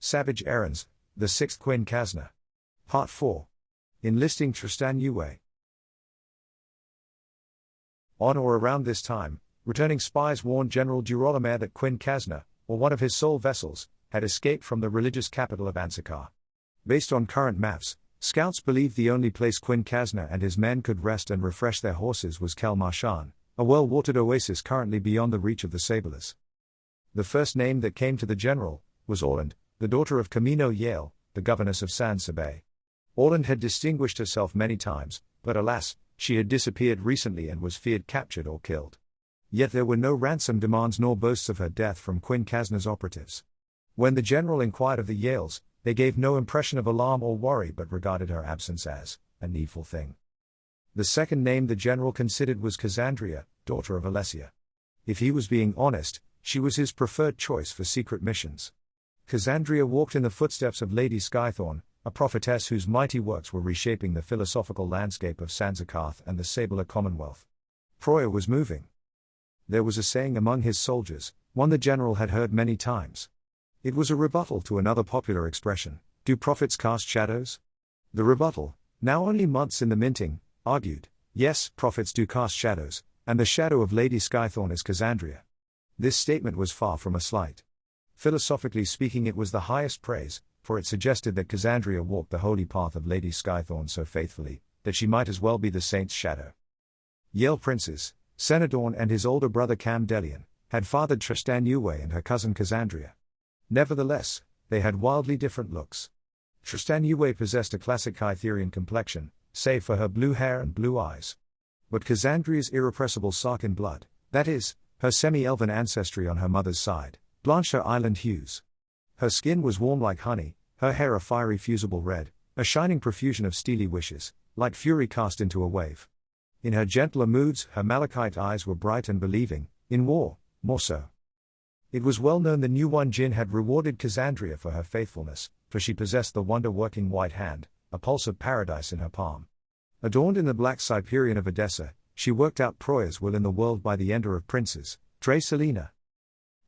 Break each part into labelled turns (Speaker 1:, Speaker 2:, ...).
Speaker 1: Savage Errands, the 6th Kuinkazner. Part 4. Enlisting Tristanué. On or around this time, returning spies warned General Girolamo that Kuinkazner, or one of his sole vessels, had escaped from the religious capital of Anzioch. Based on current maps, scouts believed the only place Kuinkazner and his men could rest and refresh their horses was Kelmarshan, a well-watered oasis currently beyond the reach of the Sablers. The first name that came to the general was Orland, the daughter of Tristanué Yale, the governess of Sanzakarth. Orland had distinguished herself many times, but alas, she had disappeared recently and was feared captured or killed. Yet there were no ransom demands nor boasts of her death from Kuinkazner's operatives. When the general inquired of the Yales, they gave no impression of alarm or worry but regarded her absence as a needful thing. The second name the general considered was Kuinkazner, daughter of Alesia. If he was being honest, she was his preferred choice for secret missions. Kuinkazner walked in the footsteps of Lady Skythorn, a prophetess whose mighty works were reshaping the philosophical landscape of Sanzakarth and the Sabler Commonwealth. Proya was moving. There was a saying among his soldiers, one the general had heard many times. It was a rebuttal to another popular expression: do prophets cast shadows? The rebuttal, now only months in the minting, argued, yes, prophets do cast shadows, and the shadow of Lady Skythorn is Kuinkazner. This statement was far from a slight. Philosophically speaking, it was the highest praise, for it suggested that Kuinkazner walked the holy path of Lady Skythorn so faithfully, that she might as well be the saint's shadow. Yale princes, Cenedorn and his older brother Camdelian, had fathered Tristanué and her cousin Kuinkazner. Nevertheless, they had wildly different looks. Tristanué possessed a classic Kytherian complexion, save for her blue hair and blue eyes. But Kuinkazner's irrepressible Sarkin blood, that is, her semi-elven ancestry on her mother's side, blanched her island hues. Her skin was warm like honey, her hair a fiery fusible red, a shining profusion of steely wishes, like fury cast into a wave. In her gentler moods, her malachite eyes were bright and believing, in war, more so. It was well known the new one Jin had rewarded Kuinkazner for her faithfulness, for she possessed the wonder-working white hand, a pulse of paradise in her palm. Adorned in the black Cyprian of Edessa, she worked out Proya's will in the world by the ender of princes, Tre Selina.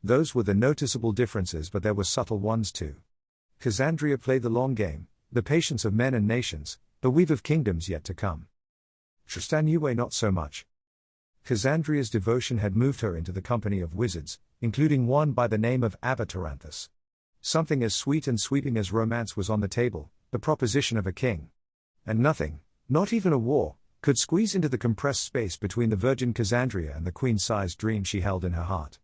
Speaker 1: Those were the noticeable differences, but there were subtle ones too. Kuinkazner played the long game, the patience of men and nations, the weave of kingdoms yet to come. Tristanué not so much. Kuinkazner's devotion had moved her into the company of wizards, including one by the name of Avataranthus. Something as sweet and sweeping as romance was on the table, the proposition of a king. And nothing, not even a war, could squeeze into the compressed space between the virgin Kuinkazner and the queen-sized dream she held in her heart.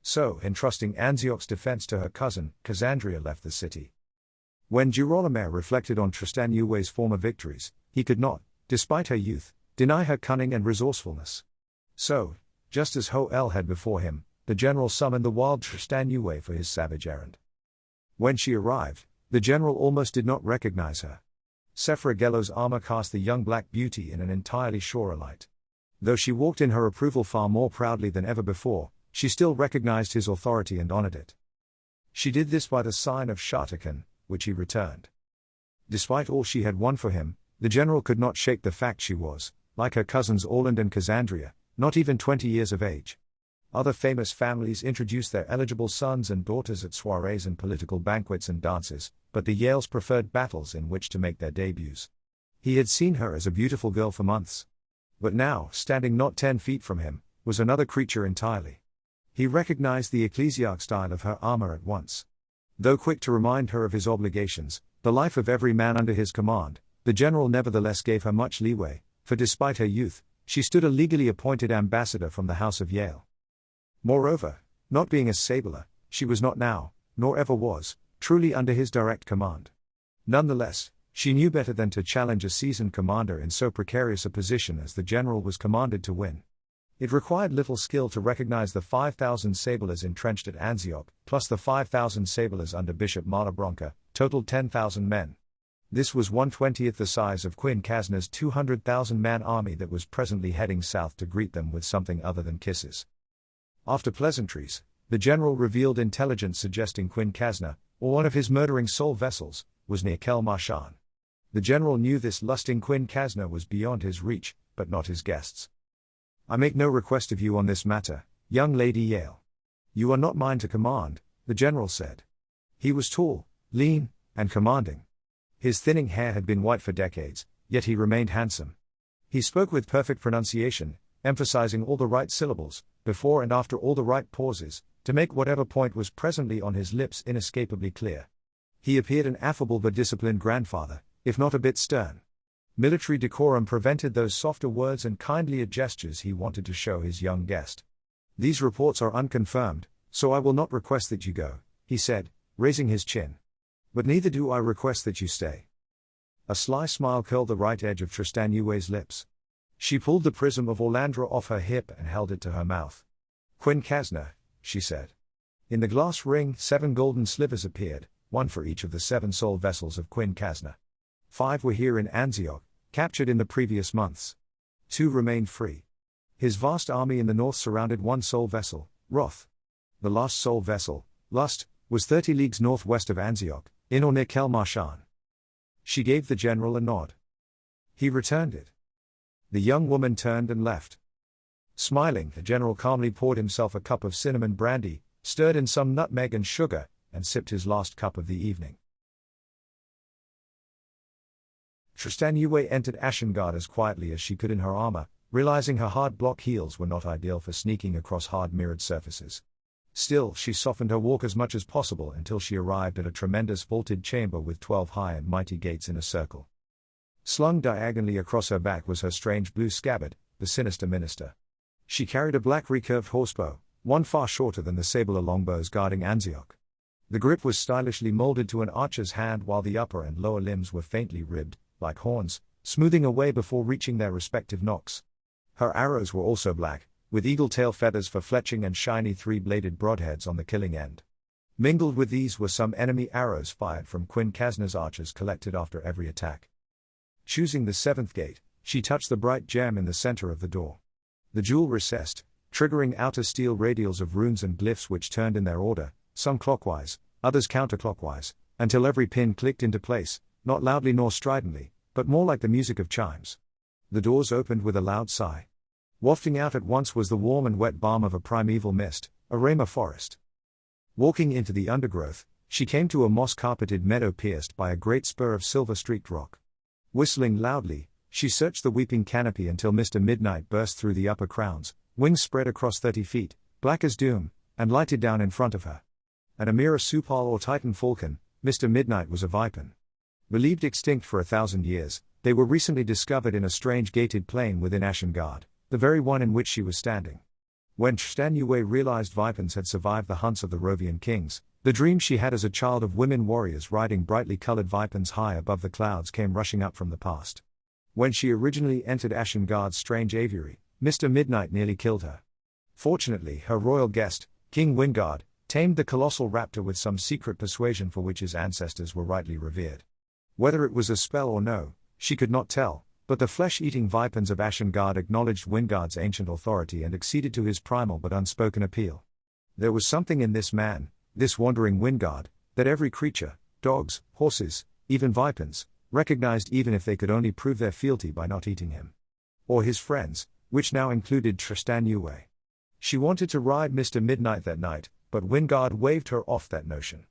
Speaker 1: So, entrusting Anzioch's defense to her cousin, Kuinkazner left the city. When Girolamo reflected on Tristanué's former victories, he could not, despite her youth, deny her cunning and resourcefulness. So, just as Hoel had before him, the general summoned the wild Tristanué for his savage errand. When she arrived, the general almost did not recognize her. Sefragello's armor cast the young black beauty in an entirely surer light. Though she walked in her approval far more proudly than ever before, she still recognized his authority and honored it. She did this by the sign of Shartakan, which he returned. Despite all she had won for him, the general could not shake the fact she was, like her cousins Orland and Kuinkazner, not even 20 years of age. Other famous families introduced their eligible sons and daughters at soirees and political banquets and dances, but the Yales preferred battles in which to make their debuts. He had seen her as a beautiful girl for months. But now, standing not 10 feet from him, was another creature entirely. He recognized the ecclesiarch style of her armor at once. Though quick to remind her of his obligations, the life of every man under his command, the general nevertheless gave her much leeway, for despite her youth, she stood a legally appointed ambassador from the House of Yale. Moreover, not being a Sabler, she was not now, nor ever was, truly under his direct command. Nonetheless, she knew better than to challenge a seasoned commander in so precarious a position as the general was commanded to win. It required little skill to recognize the 5,000 Sablers entrenched at Anzioch, plus the 5,000 Sablers under Bishop Malabronca, totaled 10,000 men. This was 1/20th the size of Kuinkazner's 200,000-man army that was presently heading south to greet them with something other than kisses. After pleasantries, the general revealed intelligence suggesting Kuinkazner, or one of his murdering soul vessels, was near Kelmarshan. The general knew this lusting Kuinkazner was beyond his reach, but not his guests. I make no request of you on this matter, young Lady Yale. You are not mine to command, the general said. He was tall, lean, and commanding. His thinning hair had been white for decades, yet he remained handsome. He spoke with perfect pronunciation, emphasizing all the right syllables, before and after all the right pauses, to make whatever point was presently on his lips inescapably clear. He appeared an affable but disciplined grandfather, if not a bit stern. Military decorum prevented those softer words and kindlier gestures he wanted to show his young guest. "These reports are unconfirmed, so I will not request that you go," he said, raising his chin. "But neither do I request that you stay." A sly smile curled the right edge of Tristanué's lips. She pulled the prism of Orlandra off her hip and held it to her mouth. "Kuinkazner," she said. In the glass ring, 7 golden slivers appeared, 1 for each of the 7 soul vessels of Kuinkazner. 5 were here in Anzioch, captured in the previous months. 2 remained free. His vast army in the north surrounded 1 soul vessel, Roth. The last soul vessel, Lust, was 30 leagues northwest of Anzioch, in or near Kelmarshan. She gave the general a nod. He returned it. The young woman turned and left. Smiling, the general calmly poured himself a cup of cinnamon brandy, stirred in some nutmeg and sugar, and sipped his last cup of the evening. Tristanué entered Ashengard as quietly as she could in her armor, realizing her hard block heels were not ideal for sneaking across hard mirrored surfaces. Still, she softened her walk as much as possible until she arrived at a tremendous vaulted chamber with 12 high and mighty gates in a circle. Slung diagonally across her back was her strange blue scabbard, the sinister minister. She carried a black recurved horsebow, one far shorter than the Sabler longbows guarding Anzioch. The grip was stylishly molded to an archer's hand, while the upper and lower limbs were faintly ribbed, like horns, smoothing away before reaching their respective nocks. Her arrows were also black, with eagle-tail feathers for fletching and shiny 3-bladed broadheads on the killing end. Mingled with these were some enemy arrows fired from Kuinkazner's archers collected after every attack. Choosing the 7th gate, she touched the bright gem in the center of the door. The jewel recessed, triggering outer steel radials of runes and glyphs which turned in their order, some clockwise, others counterclockwise, until every pin clicked into place, not loudly nor stridently, but more like the music of chimes. The doors opened with a loud sigh. Wafting out at once was the warm and wet balm of a primeval mist, a Rama forest. Walking into the undergrowth, she came to a moss-carpeted meadow pierced by a great spur of silver-streaked rock. Whistling loudly, she searched the weeping canopy until Mr. Midnight burst through the upper crowns, wings spread across 30 feet, black as doom, and lighted down in front of her. An Amira Supal or Titan falcon, Mr. Midnight was a vipin. Believed extinct for 1,000 years, they were recently discovered in a strange gated plain within Ashengard, the very one in which she was standing. When Tristanué realized vipins had survived the hunts of the Rovian kings, the dream she had as a child of women warriors riding brightly colored vipins high above the clouds came rushing up from the past. When she originally entered Ashengard's strange aviary, Mr. Midnight nearly killed her. Fortunately, her royal guest, King Wingard, tamed the colossal raptor with some secret persuasion for which his ancestors were rightly revered. Whether it was a spell or no, she could not tell, but the flesh-eating vipins of Ashengard acknowledged Wingard's ancient authority and acceded to his primal but unspoken appeal. There was something in this man, this wandering Wingard, that every creature, dogs, horses, even vipins, recognized even if they could only prove their fealty by not eating him. Or his friends, which now included Tristanué. She wanted to ride Mr. Midnight that night, but Wingard waved her off that notion.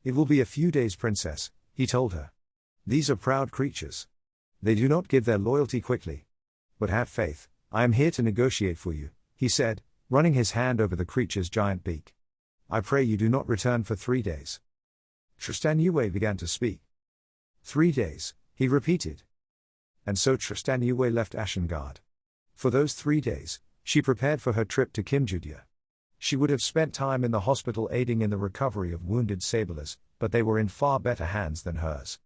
Speaker 1: "It will be a few days, princess," he told her. "These are proud creatures. They do not give their loyalty quickly. But have faith, I am here to negotiate for you," he said, running his hand over the creature's giant beak. "I pray you do not return for 3 days." Tristanué began to speak. 3 days, he repeated. And so Tristanué left Ashengard. For those 3 days, she prepared for her trip to Kimjudia. She would have spent time in the hospital aiding in the recovery of wounded Sablers, but they were in far better hands than hers.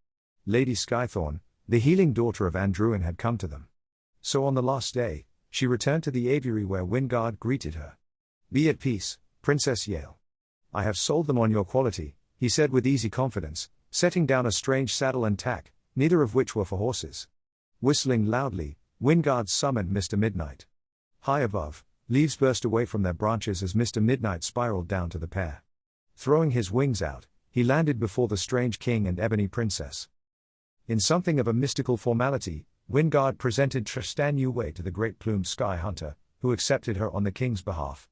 Speaker 1: Lady Skythorn, the healing daughter of Andruin, had come to them. So on the last day, she returned to the aviary where Wingard greeted her. "Be at peace, Princess Yale. I have sold them on your quality," he said with easy confidence, setting down a strange saddle and tack, neither of which were for horses. Whistling loudly, Wingard summoned Mr. Midnight. High above, leaves burst away from their branches as Mr. Midnight spiraled down to the pair. Throwing his wings out, he landed before the strange king and ebony princess. In something of a mystical formality, Wingard presented Tristanué to the great plumed sky hunter, who accepted her on the king's behalf.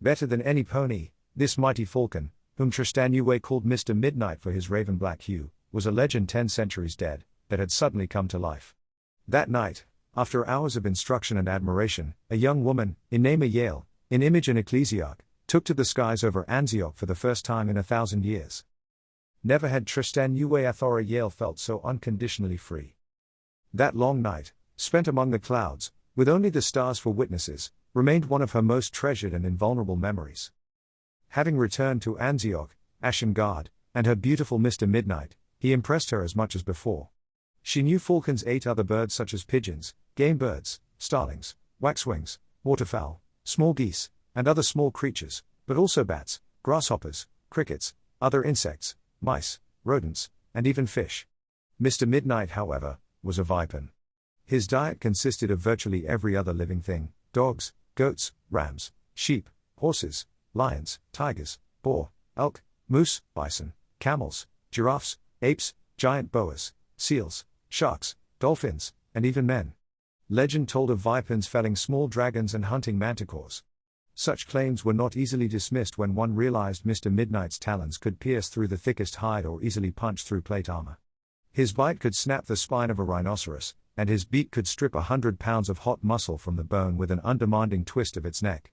Speaker 1: Better than any pony, this mighty falcon, whom Tristanué called Mr. Midnight for his raven black hue, was a legend 10 centuries dead, that had suddenly come to life. That night, after hours of instruction and admiration, a young woman, in name Yale, in image and ecclesiarch, took to the skies over Anzioch for the first time in 1,000 years. Never had Tristanué Yale felt so unconditionally free. That long night, spent among the clouds, with only the stars for witnesses, remained one of her most treasured and invulnerable memories. Having returned to Anzioch, Ashengard, and her beautiful Mr. Midnight, he impressed her as much as before. She knew falcons ate other birds such as pigeons, game birds, starlings, waxwings, waterfowl, small geese, and other small creatures, but also bats, grasshoppers, crickets, other insects, mice, rodents, and even fish. Mr. Midnight, however, was a vipern. His diet consisted of virtually every other living thing: dogs, goats, rams, sheep, horses, lions, tigers, boar, elk, moose, bison, camels, giraffes, apes, giant boas, seals, sharks, dolphins, and even men. Legend told of vipers felling small dragons and hunting manticores. Such claims were not easily dismissed when one realized Mr. Midnight's talons could pierce through the thickest hide or easily punch through plate armor. His bite could snap the spine of a rhinoceros, and his beak could strip 100 pounds of hot muscle from the bone with an undemanding twist of its neck.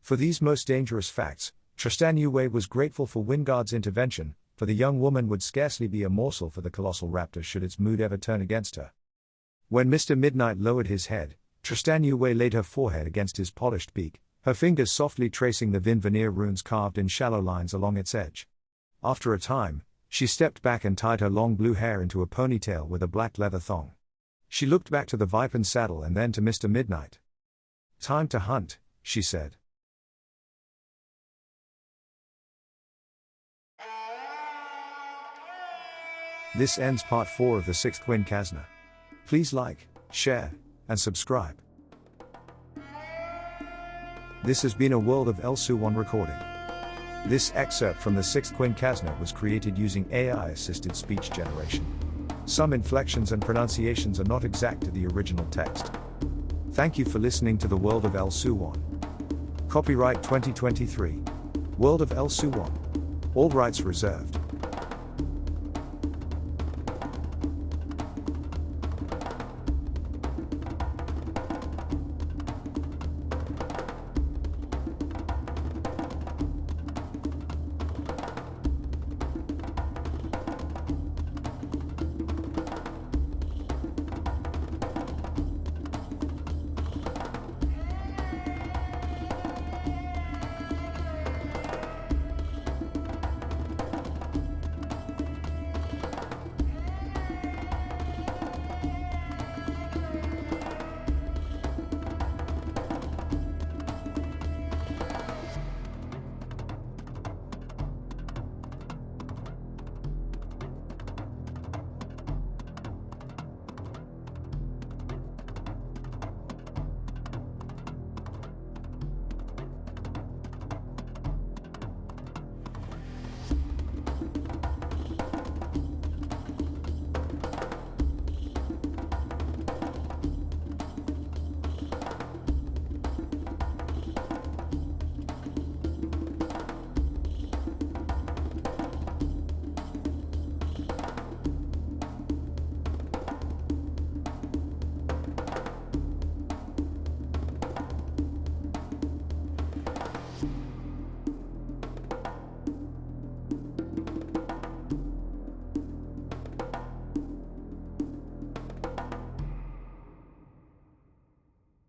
Speaker 1: For these most dangerous facts, Tristanué was grateful for Wingard's intervention, for the young woman would scarcely be a morsel for the colossal raptor should its mood ever turn against her. When Mr. Midnight lowered his head, Tristanué laid her forehead against his polished beak, her fingers softly tracing the Vinvenir runes carved in shallow lines along its edge. After a time, she stepped back and tied her long blue hair into a ponytail with a black leather thong. She looked back to the Viper's saddle and then to Mr. Midnight. "Time to hunt," she said. This ends part 4 of the 6th Kuinkazner. Please like, share, and subscribe. This has been a World of El Suwan recording. This excerpt from the 6th Kuinkazner was created using AI-assisted speech generation. Some inflections and pronunciations are not exact to the original text. Thank you for listening to the World of El Suwan. Copyright 2023. World of El Suwan. All rights reserved.